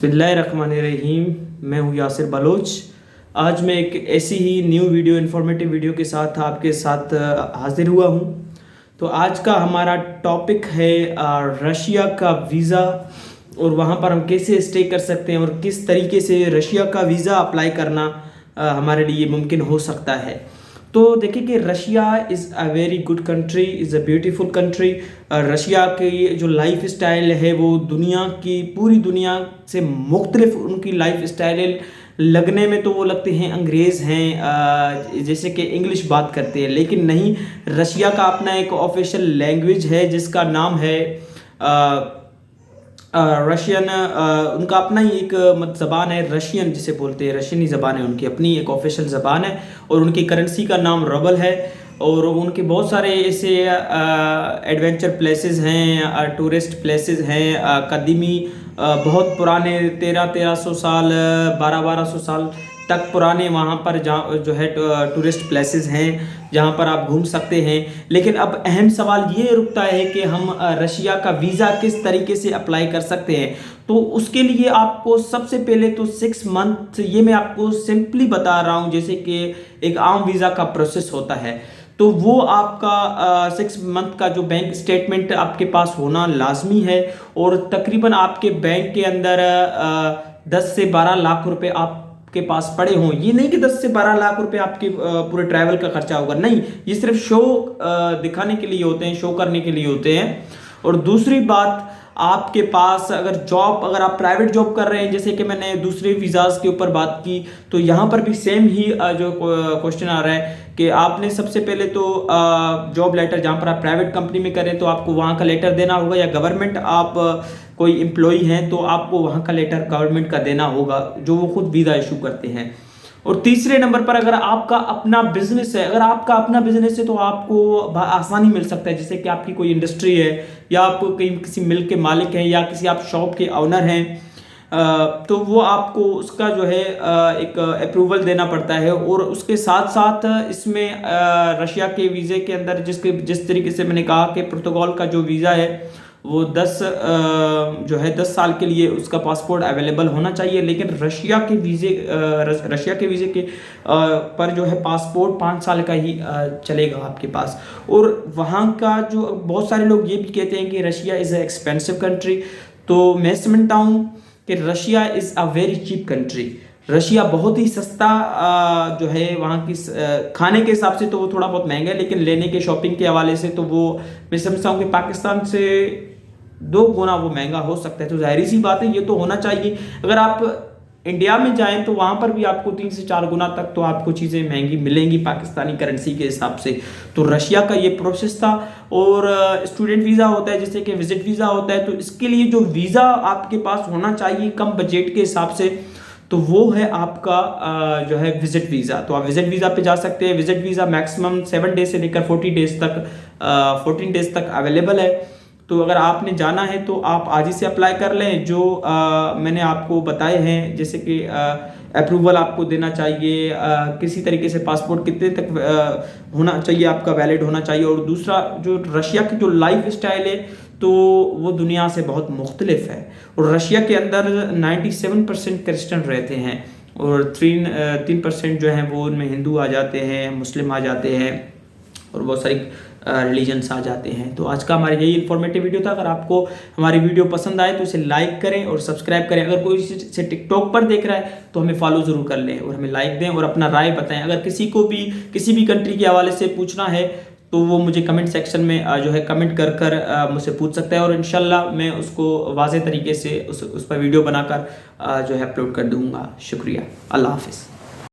बिस्मिल्लाहिर्रहमानिर्रहीम। मैं हूँ यासिर बलोच। आज मैं एक ऐसी ही न्यू वीडियो इन्फॉर्मेटिव वीडियो के साथ आपके साथ हाजिर हुआ हूँ। तो आज का हमारा टॉपिक है रशिया का वीज़ा और वहाँ पर हम कैसे स्टे कर सकते हैं और किस तरीके से रशिया का वीज़ा अप्लाई करना हमारे लिए मुमकिन हो सकता है। तो देखिए कि Russia is a very good country, is a beautiful country. Russia की जो लाइफ स्टाइल है वो दुनिया की पूरी दुनिया से मुख्तलिफ उनकी लाइफ स्टाइल लगने में तो वो लगते हैं अंग्रेज़ हैं, जैसे कि इंग्लिश बात करते हैं, लेकिन नहीं। रशिया का अपना एक ऑफिशियल लैंग्वेज है जिसका नाम है रशियन। उनका अपना ही एक ज़बान है, रशियन जिसे बोलते हैं, रशियनी ज़बान है, उनकी अपनी एक ऑफिशियल ज़बान है और उनकी करेंसी का नाम रूबल है। और उनके बहुत सारे ऐसे एडवेंचर प्लेसेस हैं, टूरिस्ट प्लेसेस हैं, कदीमी बहुत पुराने 1300 साल 1200 साल तक पुराने वहाँ पर जहाँ जो है टूरिस्ट प्लेसेस हैं जहाँ पर आप घूम सकते हैं। लेकिन अब अहम सवाल ये रुकता है कि हम रशिया का वीज़ा किस तरीके से अप्लाई कर सकते हैं। तो उसके लिए आपको सबसे पहले तो 6 मंथ, ये मैं आपको सिंपली बता रहा हूँ जैसे कि एक आम वीज़ा का प्रोसेस होता है। तो वो आपका 6 मंथ का जो बैंक स्टेटमेंट आपके पास होना लाजमी है और तकरीबन आपके बैंक के अंदर 10 से 12 लाख रुपए आपके पास पड़े हों। ये नहीं कि 10 से 12 लाख रुपए आपके पूरे ट्रैवल का खर्चा होगा, नहीं, ये सिर्फ शो दिखाने के लिए होते हैं, शो करने के लिए होते हैं। और दूसरी बात, आपके पास अगर आप प्राइवेट जॉब कर रहे हैं, जैसे कि मैंने दूसरे वीज़ाज़ के ऊपर बात की, तो यहाँ पर भी सेम ही जो क्वेश्चन आ रहा है कि आपने सबसे पहले तो जॉब लेटर, जहाँ पर आप प्राइवेट कंपनी में करें तो आपको वहाँ का लेटर देना होगा, या गवर्नमेंट आप कोई एम्प्लॉई हैं तो आपको वहाँ का लेटर गवर्नमेंट का देना होगा जो वो खुद वीज़ा इशू करते हैं। और तीसरे नंबर पर अगर आपका अपना बिजनेस है, तो आपको आसानी मिल सकता है, जैसे कि आपकी कोई इंडस्ट्री है या आप कहीं किसी मिल के मालिक हैं या किसी आप शॉप के ऑनर हैं, तो वो आपको उसका जो है एक अप्रूवल देना पड़ता है। और उसके साथ साथ इसमें रशिया के वीज़े के अंदर जिस तरीके से मैंने कहा कि पुर्तगाल का जो वीज़ा है वो 10 साल के लिए उसका पासपोर्ट अवेलेबल होना चाहिए। लेकिन रशिया के वीज़े के पर जो है पासपोर्ट 5 साल का ही चलेगा आपके पास। और वहाँ का जो बहुत सारे लोग ये भी कहते हैं कि Russia is a expensive country, तो मैं समझता हूँ कि Russia is a very cheap country. Russia बहुत ही सस्ता जो है, वहाँ की खाने के हिसाब से तो वो थोड़ा बहुत महंगा है, लेकिन लेने के शॉपिंग के हवाले से तो वो मैं समझता हूँ कि पाकिस्तान से 2 गुना वो महंगा हो सकता है। तो जाहिर सी बात है, ये तो होना चाहिए। अगर आप इंडिया में जाएं तो वहाँ पर भी आपको 3 से 4 गुना तक तो आपको चीज़ें महंगी मिलेंगी पाकिस्तानी करेंसी के हिसाब से। तो रशिया का ये प्रोसेस था। और स्टूडेंट वीज़ा होता है, जैसे कि विजिट वीज़ा होता है, तो इसके लिए जो वीज़ा आपके पास होना चाहिए कम बजट के हिसाब से, तो वो है आपका जो है विजिट वीज़ा। तो आप विजिट वीज़ा पे जा सकते हैं। विजिट वीज़ा मैक्सिमम 7 डेज से लेकर 14 डेज तक अवेलेबल है। तो अगर आपने जाना है तो आप आज ही से अप्लाई कर लें। जो मैंने आपको बताए हैं, जैसे कि अप्रूवल आपको देना चाहिए, किसी तरीके से पासपोर्ट कितने तक होना चाहिए, आपका वैलिड होना चाहिए। और दूसरा, जो रशिया की जो लाइफ स्टाइल है तो वो दुनिया से बहुत मुख्तलिफ है। और रशिया के अंदर 97% क्रिश्चियन रहते हैं और 3% जो हैं वो उनमें हिंदू आ जाते हैं, मुस्लिम आ जाते हैं और बहुत सारी रिलीजन्स आ जाते हैं। तो आज का हमारा यही इन्फॉर्मेटिव वीडियो था। अगर आपको हमारी वीडियो पसंद आए तो इसे लाइक करें और सब्सक्राइब करें। अगर कोई इसे टिकटॉक पर देख रहा है तो हमें फॉलो ज़रूर कर लें और हमें लाइक दें और अपना राय बताएं। अगर किसी को भी किसी भी कंट्री के हवाले से पूछना है तो वो मुझे कमेंट सेक्शन में जो है कमेंट कर मुझसे पूछ सकता है और इंशाल्लाह मैं उसको वाज़ेह तरीके से उस पर वीडियो बनाकर जो है अपलोड कर दूँगा। शुक्रिया। अल्लाह हाफ़िज़।